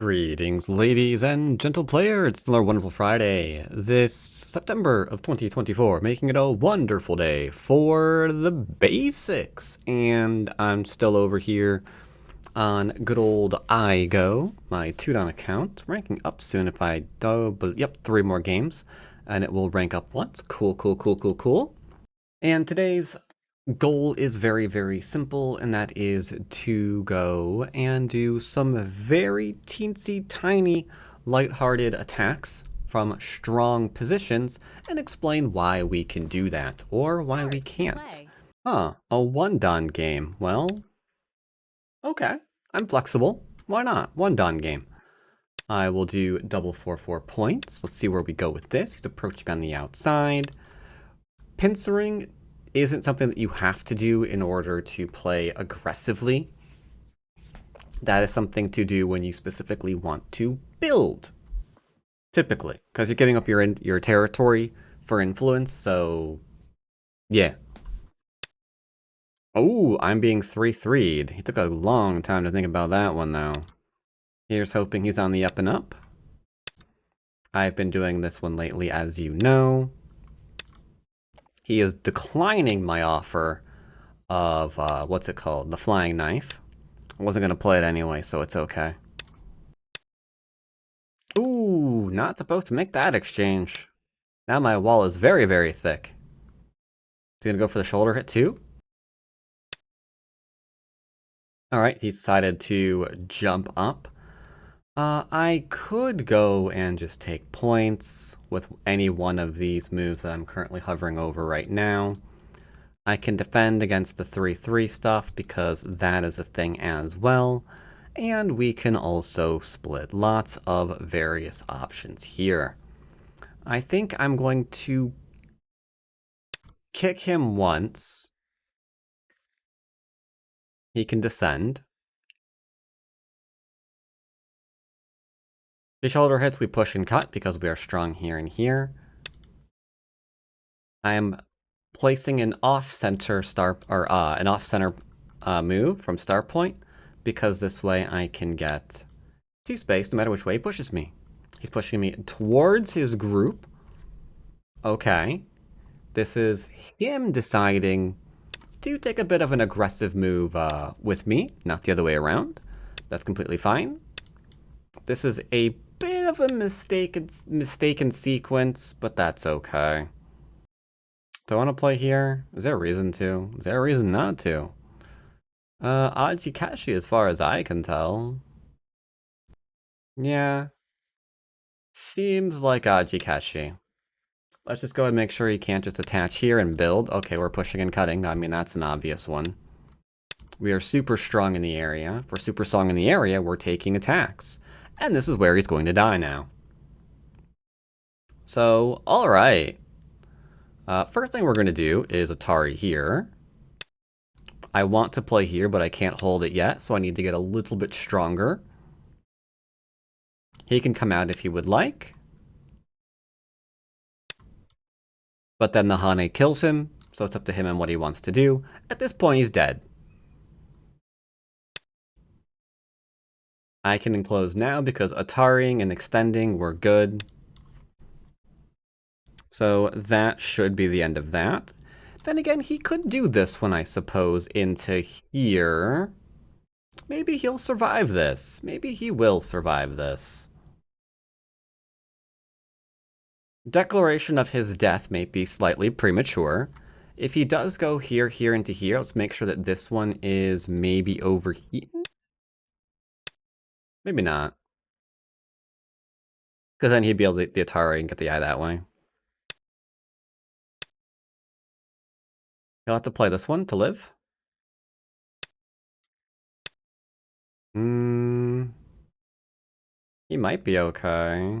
Greetings, ladies and gentle player. It's another wonderful Friday. This September of 2024, making it a wonderful day for the basics. And I'm still over here on good old Go, my 2-down account, ranking up soon if I do, but yep, 3 more games, and it will rank up once. Cool, cool, cool, cool, cool. And today's goal is very, very simple, and that is to go and do some very teensy tiny lighthearted attacks from strong positions and explain why we can do that or why we can't. Huh, a one-don game. Well, okay, I'm flexible. Why not? One-don game. I will do double 4-4 points. Let's see where we go with this. He's approaching on the outside. Pincering isn't something that you have to do in order to play aggressively. That is something to do when you specifically want to build, typically, because you're giving up your territory for influence. So, yeah. Oh, I'm being 3-3'd. He took a long time to think about that one, though. Here's hoping he's on the up and up. I've been doing this one lately, as you know. He is declining my offer of, what's it called? The flying knife. I wasn't going to play it anyway, so it's okay. Ooh, not supposed to make that exchange. Now my wall is very, very thick. Is he going to go for the shoulder hit too? Alright, he decided to jump up. I could go and just take points with any one of these moves that I'm currently hovering over right now. I can defend against the 3-3 stuff because that is a thing as well. And we can also split lots of various options here. I think I'm going to kick him once. He can descend. The shoulder hits we push and cut because we are strong here and here. I am placing an off-center move from start point because this way I can get 2 space no matter which way he pushes me. He's pushing me towards his group. Okay. This is him deciding to take a bit of an aggressive move with me, not the other way around. That's completely fine. This is a bit of a mistaken sequence, but that's okay. Do I want to play here? Is there a reason to? Is there a reason not to? Ajikashi as far as I can tell. Yeah. Seems like Ajikashi. Let's just go ahead and make sure he can't just attach here and build. Okay, we're pushing and cutting. I mean, that's an obvious one. We are super strong in the area. If we're super strong in the area, we're taking attacks. And this is where he's going to die now. So, alright. First thing we're going to do is Atari here. I want to play here, but I can't hold it yet, so I need to get a little bit stronger. He can come out if he would like. But then the Hane kills him, so it's up to him and what he wants to do. At this point, he's dead. I can enclose now because Ataring and extending were good. So that should be the end of that. Then again, he could do this one, I suppose, into here. Maybe he'll survive this. Maybe he will survive this. Declaration of his death may be slightly premature. If he does go here, here, into here, let's make sure that this one is maybe over here. Maybe not. Because then he'd be able to the Atari and get the eye that way. He'll have to play this one to live. He might be okay.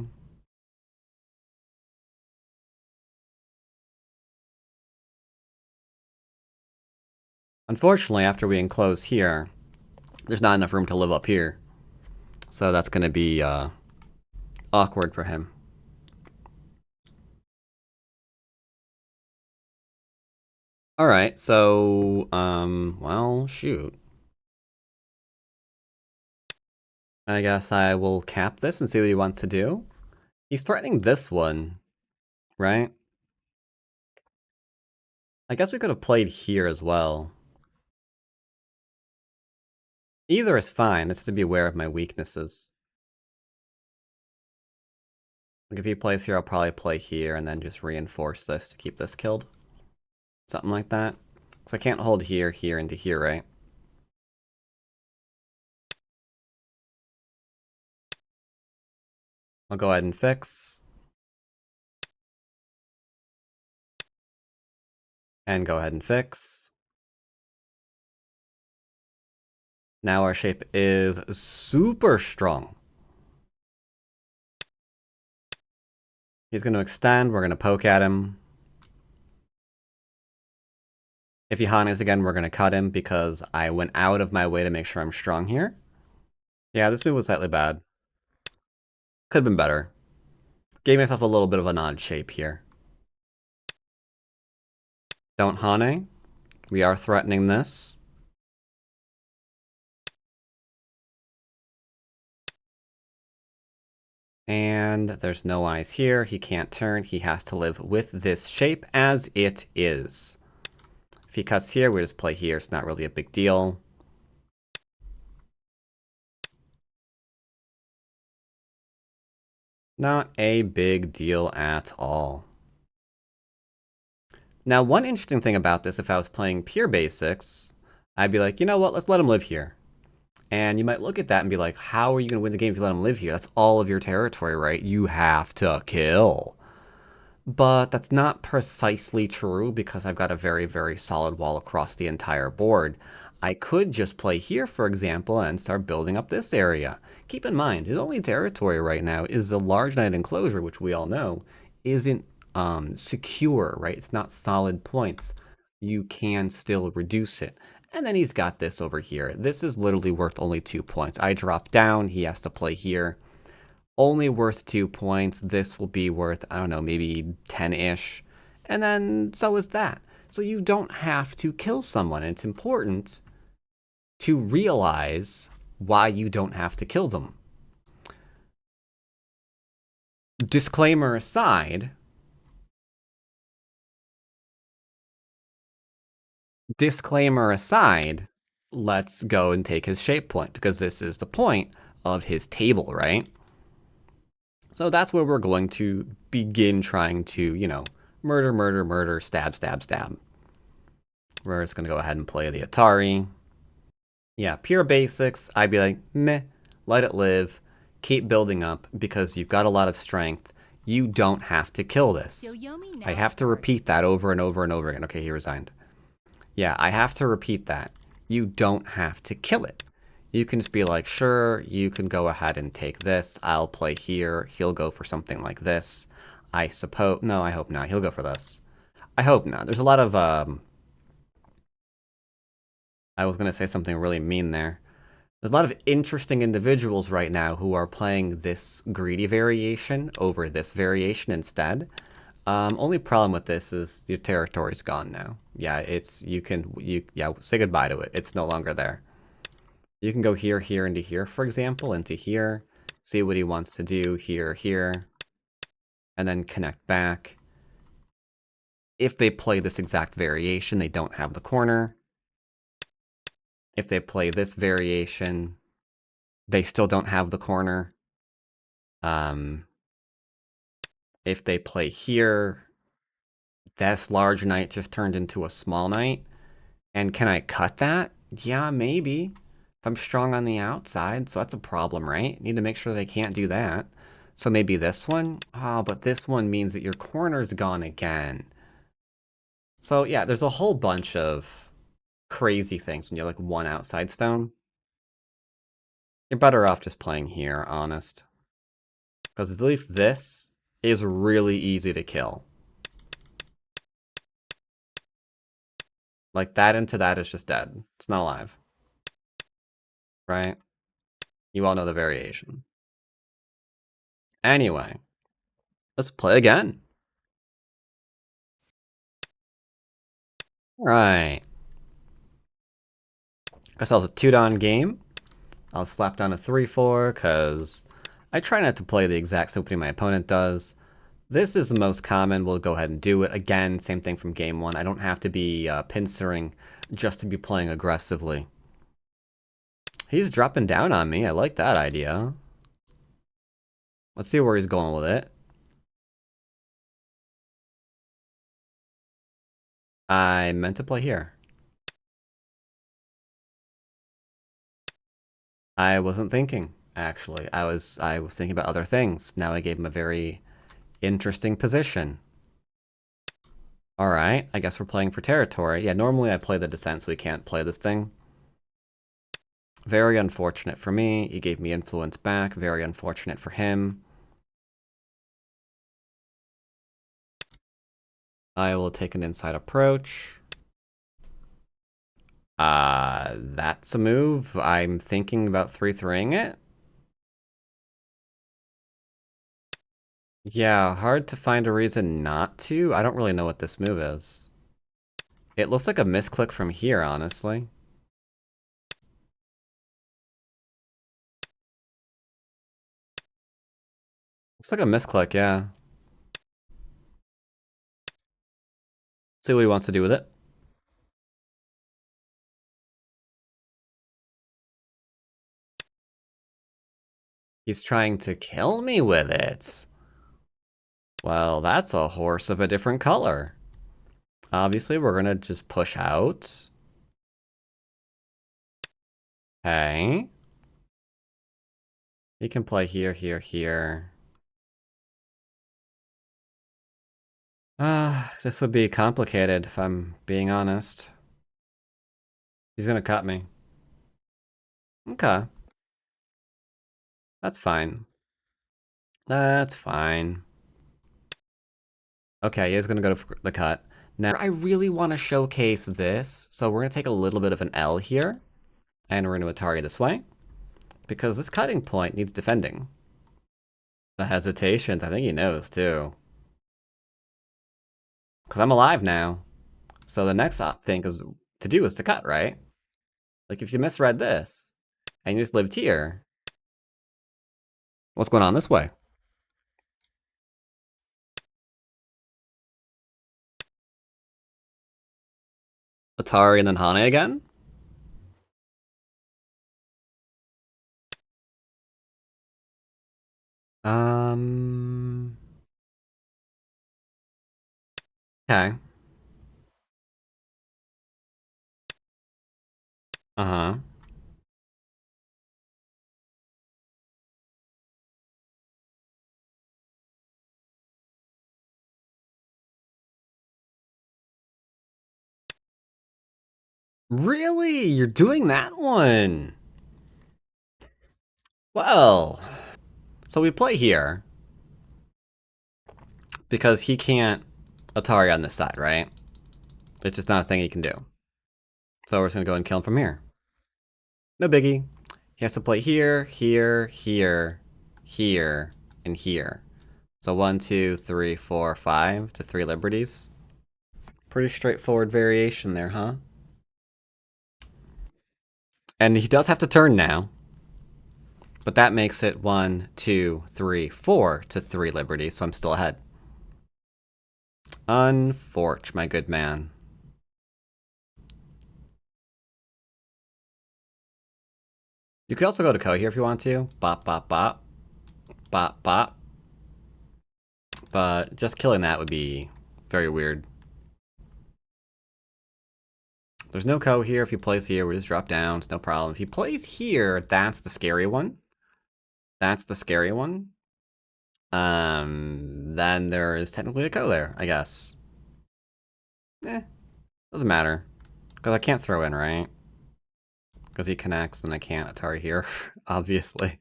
Unfortunately, after we enclose here, there's not enough room to live up here. So that's going to be awkward for him. Alright, so, well, shoot. I guess I will cap this and see what he wants to do. He's threatening this one, right? I guess we could have played here as well. Either is fine, just to be aware of my weaknesses. Like if he plays here, I'll probably play here and then just reinforce this to keep this killed. Something like that. So I can't hold here, here, into here, right? I'll go ahead and fix. And go ahead and fix. Now our shape is super strong. He's going to extend, we're going to poke at him. If he Hanes again, we're going to cut him because I went out of my way to make sure I'm strong here. Yeah, this move was slightly bad. Could have been better. Gave myself a little bit of an odd shape here. Don't Hane. We are threatening this. And there's no eyes here. He can't turn. He has to live with this shape as it is. If he cuts here, we just play here. It's not really a big deal. Not a big deal at all. Now, one interesting thing about this, if I was playing pure basics, I'd be like, you know what, let's let him live here. And you might look at that and be like, how are you going to win the game if you let him live here? That's all of your territory, right? You have to kill. But that's not precisely true because I've got a very, very solid wall across the entire board. I could just play here, for example, and start building up this area. Keep in mind, his only territory right now is the large knight enclosure, which we all know isn't secure, right? It's not solid points. You can still reduce it. And then he's got this over here. This is literally worth only 2 points. I drop down, he has to play here. Only worth 2 points. This will be worth, I don't know, maybe 10-ish. And then so is that. So you don't have to kill someone. It's important to realize why you don't have to kill them. Disclaimer aside, let's go and take his shape point because this is the point of his table, right? So that's where we're going to begin trying to, you know, murder, murder, murder, stab, stab, stab. We're just going to go ahead and play the Atari. Yeah, pure basics, I'd be like, meh, let it live, keep building up because you've got a lot of strength. You don't have to kill this. I have to repeat that over and over and over again. Okay, he resigned. Yeah, I have to repeat that. You don't have to kill it. You can just be like, sure, you can go ahead and take this. I'll play here. He'll go for something like this. I suppose... No, I hope not. He'll go for this. I hope not. There's a lot of... I was going to say something really mean there. There's a lot of interesting individuals right now who are playing this greedy variation over this variation instead. Only problem with this is your territory's gone now. Yeah, yeah, say goodbye to it. It's no longer there. You can go here, here, into here, for example, into here, see what he wants to do here, here, and then connect back. If they play this exact variation, they don't have the corner. If they play this variation, they still don't have the corner. If they play here, this large knight just turned into a small knight. And can I cut that? Yeah, maybe. If I'm strong on the outside, so that's a problem, right? Need to make sure they can't do that. So maybe this one? Oh, but this one means that your corner's gone again. So yeah, there's a whole bunch of crazy things when you're like one outside stone. You're better off just playing here, honest. Because at least this is really easy to kill. Like that into that is just dead. It's not alive. Right? You all know the variation. Anyway, let's play again. Alright. Guess that was a 2-down game. I'll slap down a 3-4, because I try not to play the exact same opening my opponent does. This is the most common. We'll go ahead and do it. Again, same thing from game one. I don't have to be pincering just to be playing aggressively. He's dropping down on me. I like that idea. Let's see where he's going with it. I meant to play here. I wasn't thinking, actually. I was thinking about other things. Now I gave him a very interesting position. Alright, I guess we're playing for territory. Yeah, normally I play the descent, so we can't play this thing. Very unfortunate for me. He gave me influence back. Very unfortunate for him. I will take an inside approach. That's a move. I'm thinking about 3-3ing it. Yeah, hard to find a reason not to. I don't really know what this move is. It looks like a misclick from here, honestly. Looks like a misclick, yeah. See what he wants to do with it. He's trying to kill me with it. Well, that's a horse of a different color. Obviously, we're gonna just push out. Okay. He can play here, here, here. This would be complicated if I'm being honest. He's gonna cut me. Okay. That's fine. That's fine. Okay, he is gonna go for the cut. Now, I really want to showcase this, so we're gonna take a little bit of an L here, and we're gonna Atari this way, because this cutting point needs defending. The hesitations, I think he knows too. Because I'm alive now. So the next thing to do is to cut, right? Like if you misread this, and you just lived here, what's going on this way? Atari and then Hane again? Um. Okay. Uh-huh. Really? You're doing that one? Well. So we play here. Because he can't Atari on this side, right? It's just not a thing he can do. So we're just gonna go and kill him from here. No biggie. He has to play here, here, here, here, and here. So 1, 2, 3, 4, 5 to 3 liberties. Pretty straightforward variation there, huh? And he does have to turn now. But that makes it 1, 2, 3, 4 to 3 liberties, so I'm still ahead. Unfortunate, my good man. You could also go to Ko here if you want to. Bop, bop, bop. Bop, bop. But just killing that would be very weird. There's no Ko here. If he plays here, we just drop down. It's no problem. If he plays here, that's the scary one. That's the scary one. Then there is technically a Ko there, I guess. Doesn't matter. Because I can't throw in, right? Because he connects and I can't Atari here, obviously.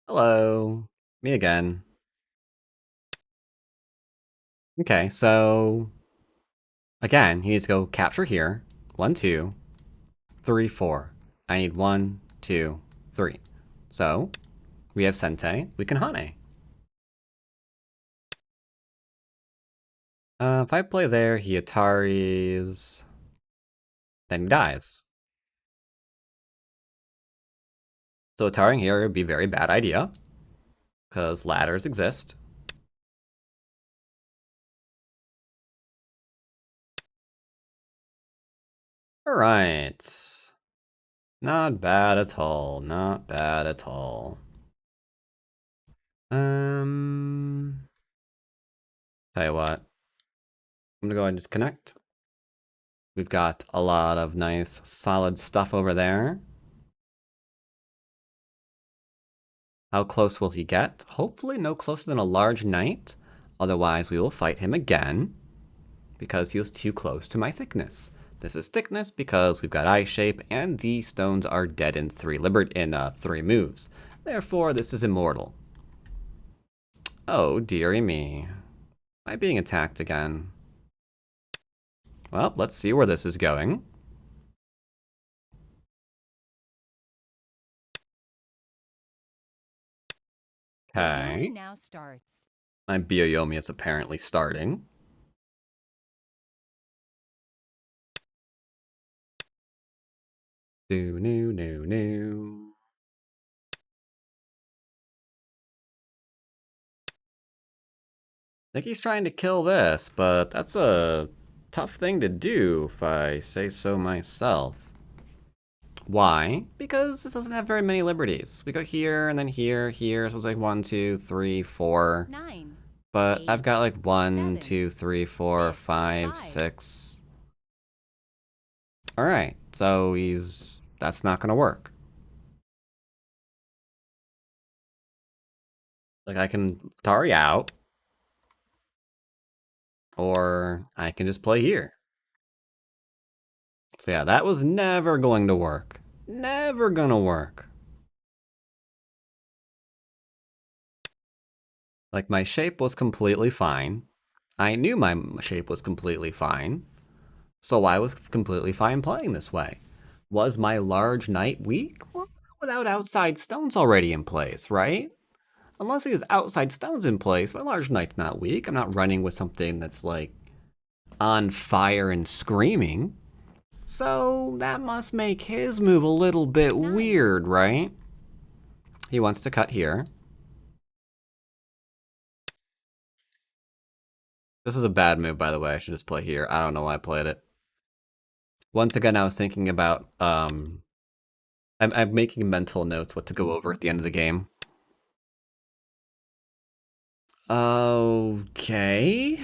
Hello. Me again. Okay, so... Again, he needs to go capture here. 1, 2, 3, 4. I need 1, 2, 3. So, we have Sente. We can Hane. If I play there, he Ataris. Then he dies. So tarring here would be a very bad idea, because ladders exist. Alright. Not bad at all, not bad at all. Tell you what. I'm gonna go ahead and just connect. We've got a lot of nice, solid stuff over there. How close will he get? Hopefully no closer than a large knight. Otherwise, we will fight him again, because he was too close to my thickness. This is thickness because we've got eye shape, and these stones are dead in three moves. Therefore, this is immortal. Oh, dearie me. Am I being attacked again? Well, let's see where this is going. Okay. Now starts. My Byoyomi is apparently starting. No. I think he's trying to kill this, but that's a tough thing to do, if I say so myself. Why? Because this doesn't have very many liberties. We go here, and then here, here, so it's like 1, 2, 3, 4. 9. But 8, I've got like 1, 7, 2, 3, 4, 6, 5, 5. 6. Alright, so that's not gonna work. Like, I can Atari out, or I can just play here. So yeah, that was never going to work. Never gonna work. Like, my shape was completely fine. I knew my shape was completely fine. So I was completely fine playing this way. Was my large knight weak? Well, without outside stones already in place, right? Unless he has outside stones in place, my large knight's not weak. I'm not running with something that's like on fire and screaming. So that must make his move a little bit weird, right? He wants to cut here. This is a bad move, by the way. I should just play here. I don't know why I played it. Once again, I was thinking about, I'm making mental notes what to go over at the end of the game. Okay.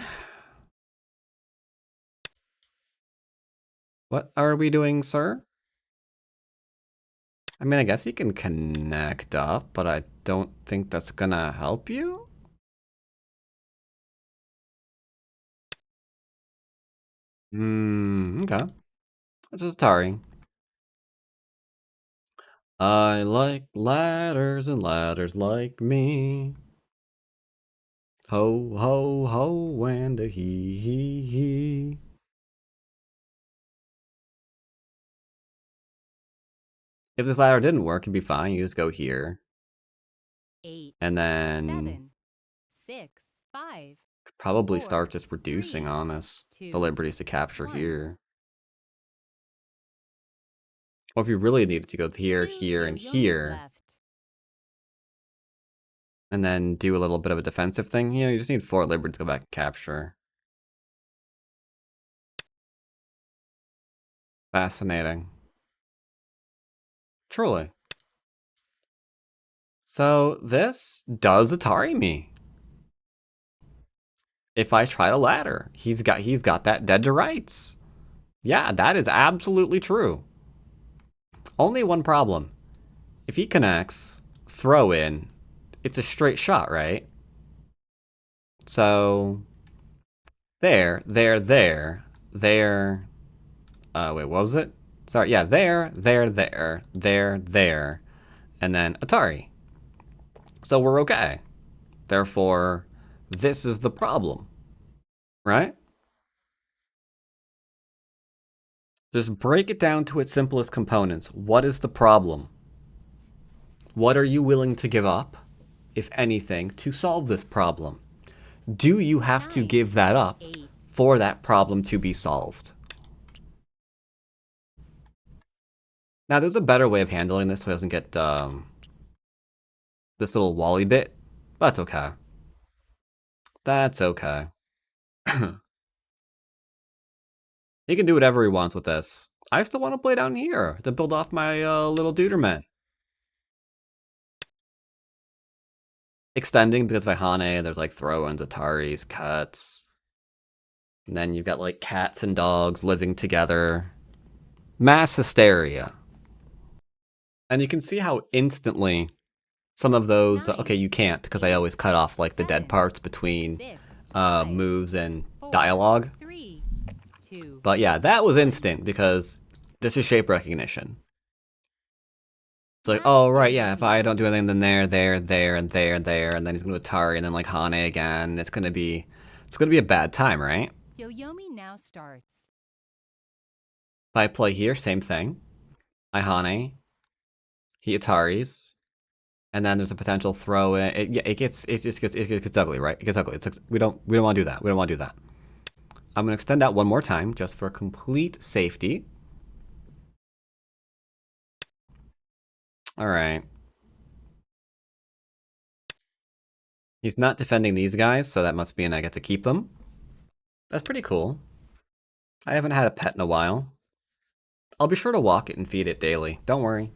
What are we doing, sir? I mean, I guess you can connect up, but I don't think that's gonna help you. Okay. It's just Atari. I like ladders and ladders like me. Ho, ho, ho, and a he. If this ladder didn't work, it'd be fine. You just go here. 8. And then 7. 6. 5. probably 4, start just reducing 3, on us 2, the liberties to capture 1. here. Or if you really needed to go here, here, and here, left. and then do a little bit of a defensive thing, you just need 4 liberties to go back and capture. Fascinating. Truly. So this does Atari me. If I try to ladder, he's got that dead to rights. Yeah, that is absolutely true. Only one problem. If he connects, throw in, it's a straight shot, right? So there. Wait, what was it? Sorry, yeah, there, and then Atari. So we're okay. Therefore, this is the problem, right? Just break it down to its simplest components. What is the problem? What are you willing to give up, if anything, to solve this problem? Do you have to give that up for that problem to be solved? Now, there's a better way of handling this so it doesn't get this little wally bit. That's okay. That's okay. He can do whatever he wants with this. I still want to play down here to build off my little Duderman. Extending because of Hane, there's like throw-ins, Ataris, cuts. And then you've got like cats and dogs living together. Mass hysteria. And you can see how instantly some of those... okay, you can't because I always cut off like the dead parts between moves and dialogue. But yeah, that was instant because this is shape recognition. It's like, oh, right, yeah, if I don't do anything, then there, and there, and then he's going to Atari, and then, like, Hane again. It's going to be a bad time, right? Yoyomi now starts. If I play here, same thing. I Hane. He Ataris. And then there's a potential throw in. It gets ugly, right? It gets ugly. It's like, we don't want to do that. We don't want to do that. I'm going to extend out one more time, just for complete safety. Alright. He's not defending these guys, so that must mean I get to keep them. That's pretty cool. I haven't had a pet in a while. I'll be sure to walk it and feed it daily. Don't worry.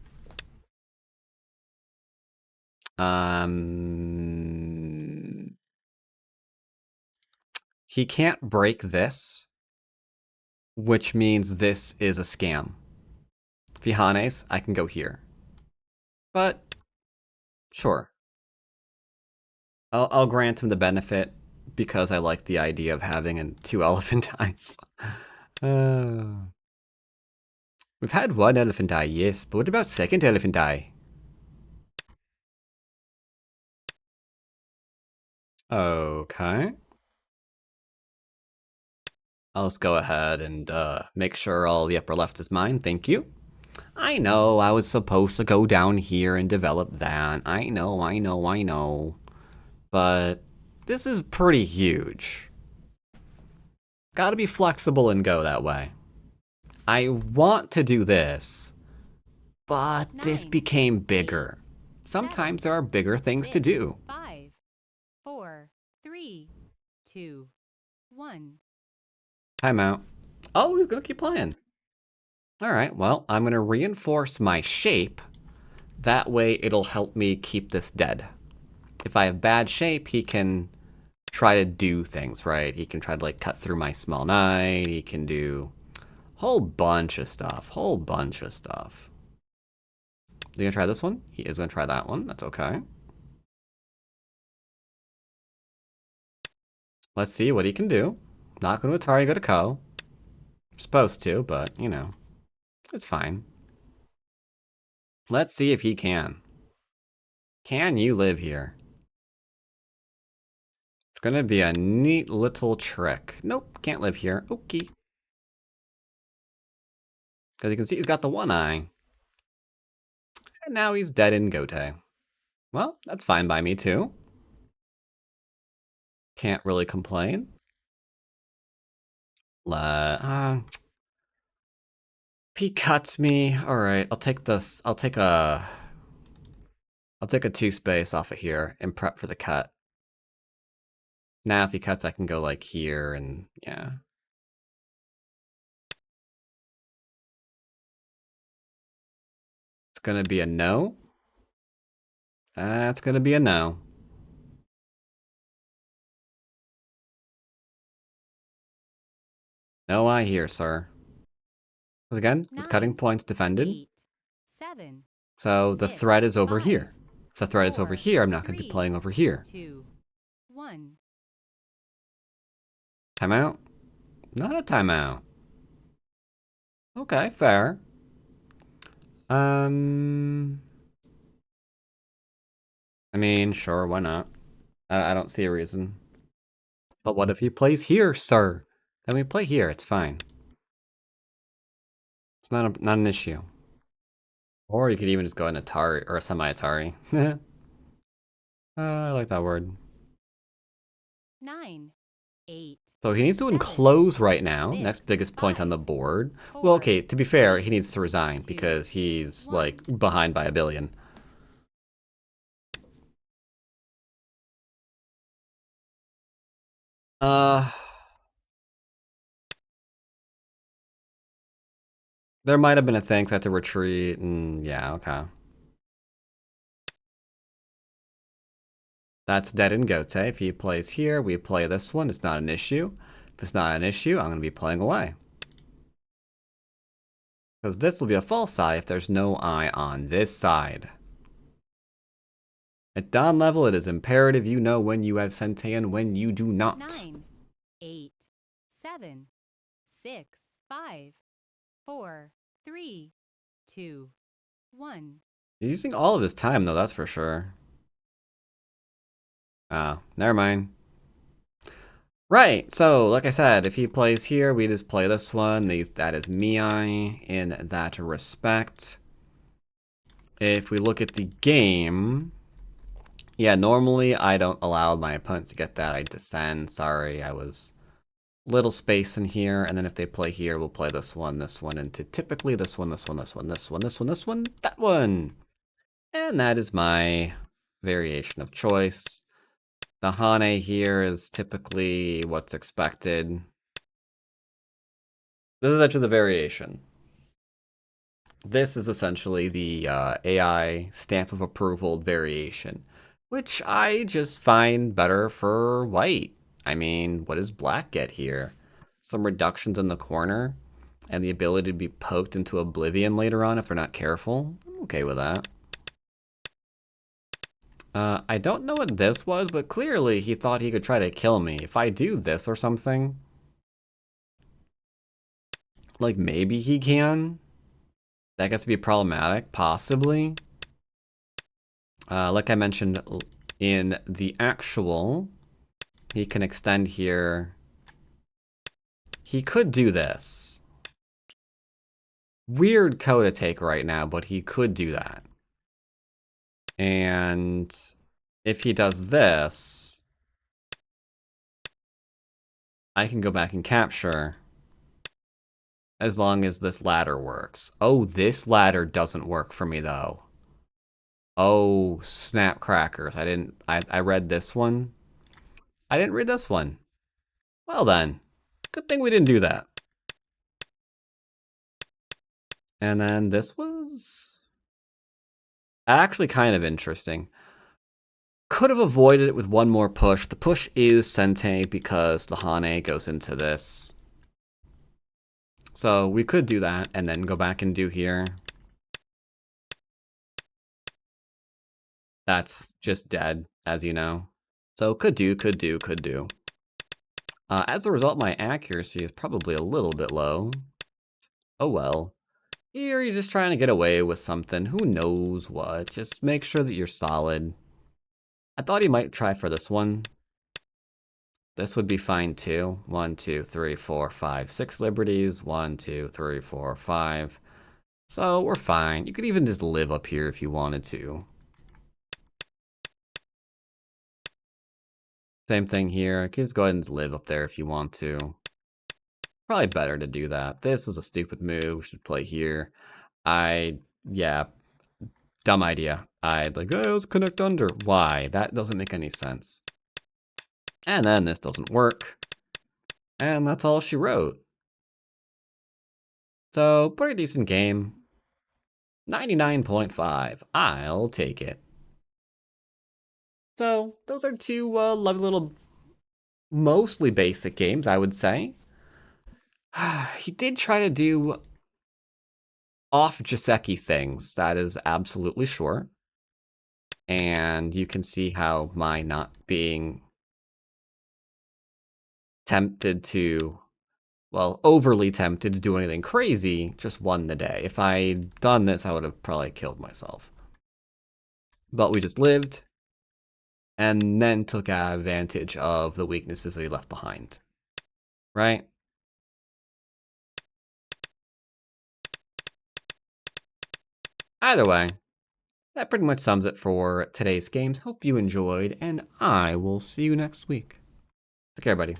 He can't break this, which means this is a scam. Fihanes, I can go here. But, sure. I'll grant him the benefit because I like the idea of having 2 elephant eyes. We've had 1 elephant eye, yes, but what about 2nd elephant eye? Okay. I'll just go ahead and make sure all the upper left is mine, thank you. I know, I was supposed to go down here and develop that. I know. But this is pretty huge. Gotta be flexible and go that way. I want to do this, but this became bigger. Sometimes there are bigger things to do. 5, 4, 3, 2, 1. Timeout. Oh, he's gonna keep playing. Alright, well, I'm gonna reinforce my shape. That way it'll help me keep this dead. If I have bad shape, he can try to do things, right? He can try to like cut through my small knight. He can do a whole bunch of stuff. Is he gonna try this one? He is gonna try that one. That's okay. Let's see what he can do. Not gonna Atari, go to Ko. Supposed to, but you know, it's fine. Let's see if he can. Can you live here? It's gonna be a neat little trick. Nope, can't live here. Okay. Because you can see he's got the 1 eye. And now he's dead in Gote. Well, that's fine by me too. Can't really complain. He cuts me. Alright, I'll take this. I'll take a 2 space off of here and prep for the cut. Now if he cuts, I can go like here and yeah. It's gonna be a no. That's gonna be a no. No eye here, sir. Because again, his cutting point's defended. 8, 7, So the 6, threat is over 5, here. If the threat is over 4, here, I'm not going to be 3, playing over here. 2, 1. Timeout? Not a timeout. Okay, fair. I mean, sure, why not? I don't see a reason. But what if he plays here, sir? Then we play here, it's fine. It's not an issue. Or you could even just go an Atari, or a semi-Atari. I like that word. 9, 8. So he needs to 7, enclose right now. 6, Next biggest point 5, on the board. 4, Well, okay, to be fair, he needs to 3, resign 2, because he's, 1. like, behind by a billion. Uh, there might have been a thing that had to retreat, and yeah, okay. That's dead in Gote. If he plays here, we play this one. It's not an issue. If it's not an issue, I'm going to be playing away. Because this will be a false side if there's no eye on this side. At dawn level, it is imperative you know when you have Sente and when you do not. 9, 8, 7, 6, 5, 4, 3, 2, 1. He's using all of his time, though, that's for sure. Oh, never mind. Right, so like I said, if he plays here, we just play this one. That is Mii in that respect. If we look at the game, yeah, normally I don't allow my opponent to get that. I descend. Sorry, I was little space in here. And then if they play here, we'll play this one, into typically this one, this one, this one, this one, this one, this one, that one. And that is my variation of choice. The Hane here is typically what's expected. This is actually the variation. This is essentially the AI stamp of approval variation, which I just find better for white. I mean, what does black get here? Some reductions in the corner and the ability to be poked into oblivion later on if they're not careful. I'm okay with that. I don't know what this was, but clearly he thought he could try to kill me. If I do this or something, like maybe he can. That gets to be problematic, possibly. Like I mentioned in the actual, he can extend here. He could do this. Weird code to take right now, but he could do that. And if he does this, I can go back and capture as long as this ladder works. Oh, this ladder doesn't work for me though. Oh, snap crackers. I read this one. I didn't read this one. Well then, good thing we didn't do that. And then this was actually kind of interesting. Could have avoided it with one more push. The push is Sente because the Hane goes into this. So we could do that and then go back and do here. That's just dead, as you know. So could do. As a result, my accuracy is probably a little bit low. Oh well. Here you're just trying to get away with something. Who knows what? Just make sure that you're solid. I thought he might try for this one. This would be fine too. 1, 2, 3, 4, 5, 6 liberties. 1, 2, 3, 4, 5. So we're fine. You could even just live up here if you wanted to. Same thing here. You can just go ahead and live up there if you want to. Probably better to do that. This is a stupid move. We should play here. Yeah, dumb idea. I'd like, oh, let's connect under. Why? That doesn't make any sense. And then this doesn't work. And that's all she wrote. So, pretty decent game. 99.5. I'll take it. So, those are two lovely little, mostly basic games, I would say. He did try to do off Joseki things, that is absolutely sure. And you can see how my not being tempted to, well, overly tempted to do anything crazy, just won the day. If I'd done this, I would have probably killed myself. But we just lived, and then took advantage of the weaknesses that he left behind. Right? Either way, that pretty much sums it for today's games. Hope you enjoyed, and I will see you next week. Take care, buddy.